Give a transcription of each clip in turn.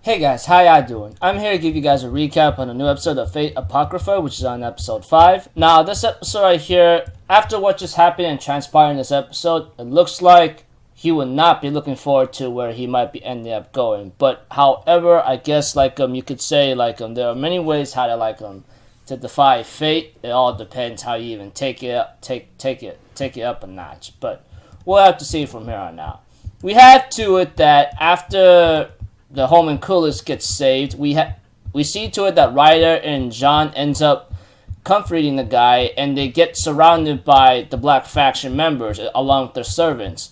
Hey guys, how y'all doing? I'm here to give you guys a recap on a new episode of Fate Apocrypha, which is on episode 5. Now, this episode right here, after what just happened and transpired in this episode, it looks like he would not be looking forward to where he might be ending up going. But, however, I guess, you could say, there are many ways how to defy fate. It all depends how you even take it up a notch. But we'll have to see from here on out. We have to it that after the homunculus gets saved, we see to it that Ryder and Jean ends up comforting the guy, and they get surrounded by the Black Faction members along with their servants.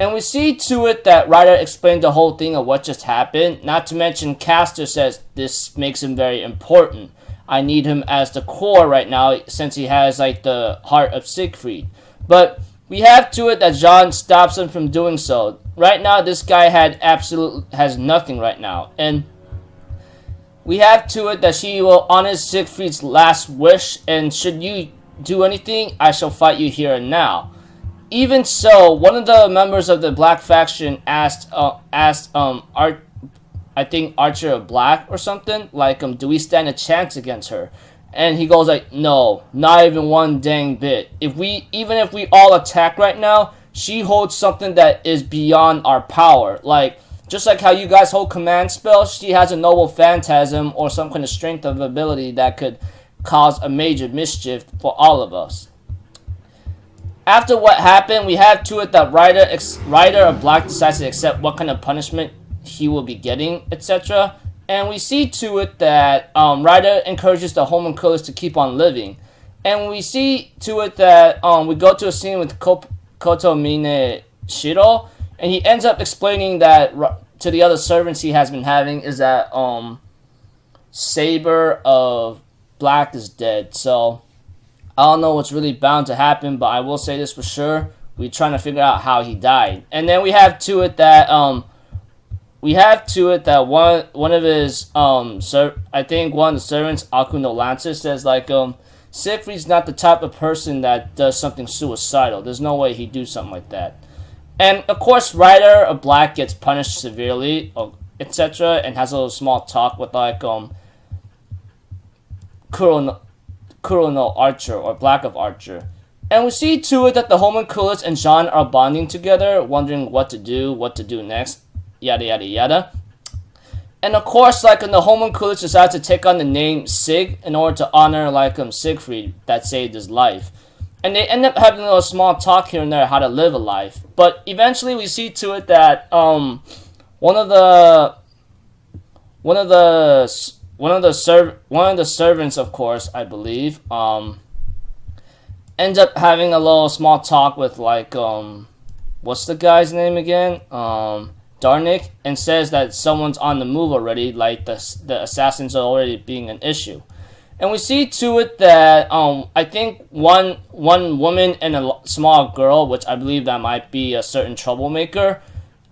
And we see to it that Ryder explained the whole thing of what just happened. Not to mention, Castor says this makes him very important. I need him as the core right now since he has the heart of Siegfried. But we have to it that Jean stops him from doing so. Right now, this guy has nothing right now. And we have to it that she will honor Siegfried's last wish. And should you do anything, I shall fight you here and now. Even so, one of the members of the Black Faction asked I think Archer of Black or something, do we stand a chance against her? And he goes no, not even one dang bit. Even if we all attack right now, she holds something that is beyond our power. Just like how you guys hold command spells, she has a noble phantasm or some kind of strength of ability that could cause a major mischief for all of us. After what happened, we have to it that Ryder of Black decides to accept what kind of punishment he will be getting, etc. And we see to it that Ryder encourages the homunculus to keep on living. And we see to it that we go to a scene with Kotomine Shiro, and he ends up explaining that to the other servants he has been having is that Saber of Black is dead. So I don't know what's really bound to happen, but I will say this for sure. We're trying to figure out how he died. And then we have to it that one of his I think one of the servants, Akuno Lancer, says Siegfried's not the type of person that does something suicidal. There's no way he'd do something like that. And of course, Ryder of Black gets punished severely, etc., and has a little small talk with Kurono Archer or Black of Archer. And we see to it that the homunculus and Jean are bonding together, wondering what to do next. Yada yada yada. And of course, the homunculus decides to take on the name Sig in order to honor Siegfried that saved his life. And they end up having a little small talk here and there how to live a life. But eventually we see to it that one of the servants, of course, I believe, ends up having a little small talk with what's the guy's name again? Darnik, and says that someone's on the move already, the assassins are already being an issue. And we see to it that I think one woman and a small girl, which I believe that might be a certain troublemaker,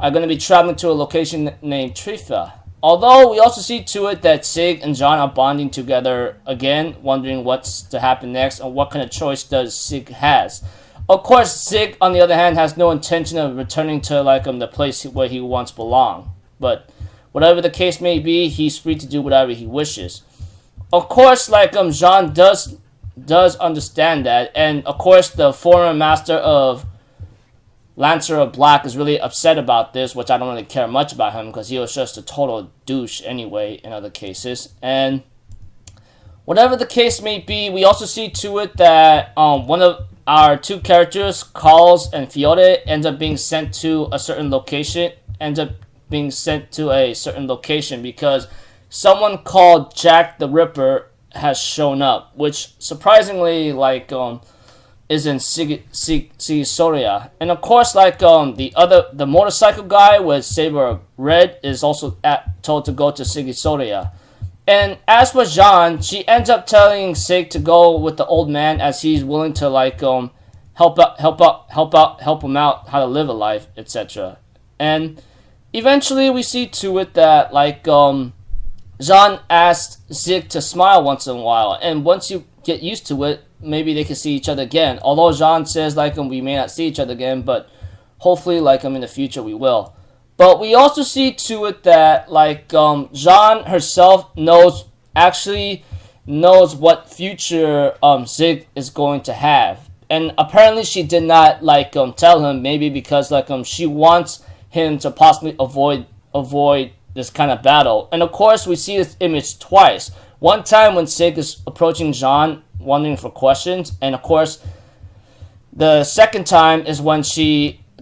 are going to be traveling to a location named Trifa. Although we also see to it that Sig and John are bonding together again, wondering what's to happen next and what kind of choice does Sig has. Of course, Sig, on the other hand, has no intention of returning to the place where he once belonged. But whatever the case may be, he's free to do whatever he wishes. Of course, Jean does understand that, and of course, the former master of Lancer of Black is really upset about this, which I don't really care much about him because he was just a total douche anyway in other cases. And whatever the case may be, we also see to it that one of our two characters, Carls and Fiore, ends up being sent to a certain location. Because someone called Jack the Ripper has shown up, which surprisingly is in Sigisoria. And of course, the motorcycle guy with Saber Red is also told to go to Sigisoria. And as for Jean, she ends up telling Sig to go with the old man as he's willing to help him out how to live a life, etc. And eventually we see to it that Jean asked Sig to smile once in a while, and once you get used to it, maybe they can see each other again. Although Jean says we may not see each other again, but hopefully in the future we will. But we also see to it that like Jean herself actually knows what future Zig is going to have, and apparently she did not like tell him, maybe because like she wants him to possibly avoid this kind of battle. And of course we see this image twice. One time when Zig is approaching Jean wondering for questions, and of course the second time is when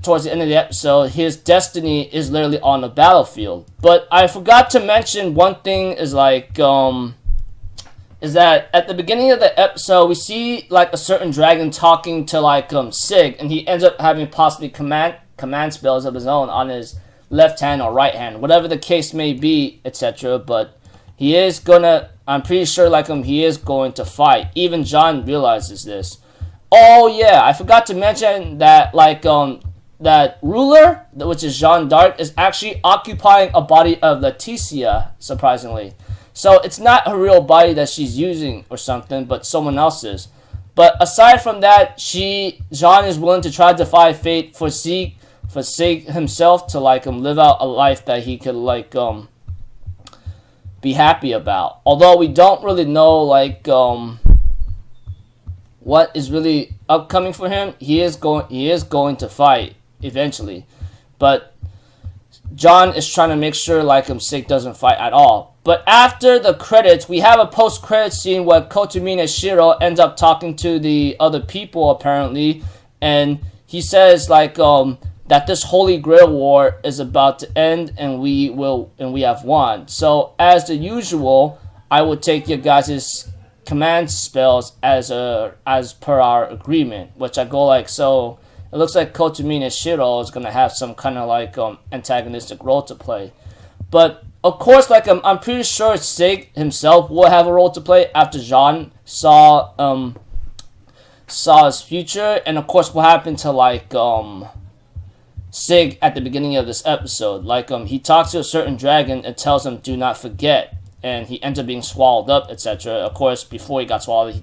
towards the end of the episode, his destiny is literally on the battlefield. But I forgot to mention one thing is like is that at the beginning of the episode we see like a certain dragon talking to like Sig, and he ends up having possibly command spells of his own on his left hand or right hand, whatever the case may be, etc. But he is gonna, I'm pretty sure like he is going to fight. Even John realizes this. Oh yeah, I forgot to mention that like that ruler, which is Jeanne d'Arc, is actually occupying a body of Leticia, surprisingly. So it's not her real body that she's using or something, but someone else's. But aside from that, Jean is willing to try to defy fate for Sig himself to like live out a life that he could like be happy about. Although we don't really know like what is really upcoming for him. He is going to fight eventually, but John is trying to make sure like Sig doesn't fight at all. But after the credits, we have a post-credit scene where Kotomine Shiro ends up talking to the other people apparently, and he says like that this Holy Grail War is about to end, and we have won. So as the usual, I would take your guys' command spells as per our agreement, which I go like so. It looks like Kotomine Shiro is gonna have some kind of like antagonistic role to play, but of course, like I'm pretty sure Sig himself will have a role to play after Jean saw his future, and of course, what happened to like Sig at the beginning of this episode? Like he talks to a certain dragon and tells him, "Do not forget," and he ends up being swallowed up, etc. Of course, before he got swallowed, he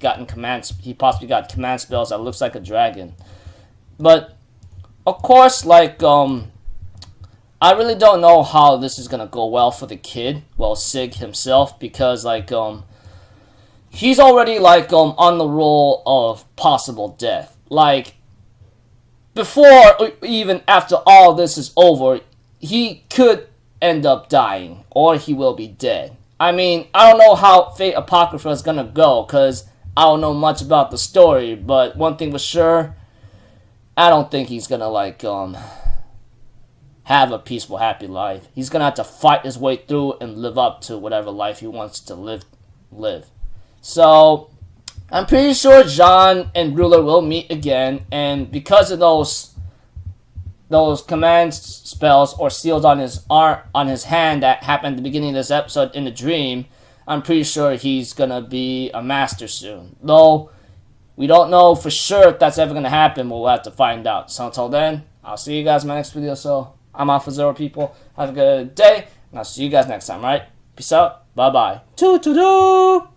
possibly got command spells that looks like a dragon. But of course, like I really don't know how this is gonna go well for the kid, well Sig himself, because like he's already like on the roll of possible death. Like before or even after all this is over, he could end up dying or he will be dead. I mean, I don't know how Fate Apocrypha is gonna go because I don't know much about the story, but one thing for sure, I don't think he's gonna like have a peaceful, happy life. He's gonna have to fight his way through and live up to whatever life he wants to live. So I'm pretty sure Jean and Ruler will meet again, and because of those command spells or seals on his hand that happened at the beginning of this episode in the dream, I'm pretty sure he's gonna be a master soon. Though we don't know for sure if that's ever gonna happen, but we'll have to find out. So until then, I'll see you guys in my next video. So I'm Alpha Zero, people. Have a good day, and I'll see you guys next time, right? Peace out. Bye-bye. Toodaloo!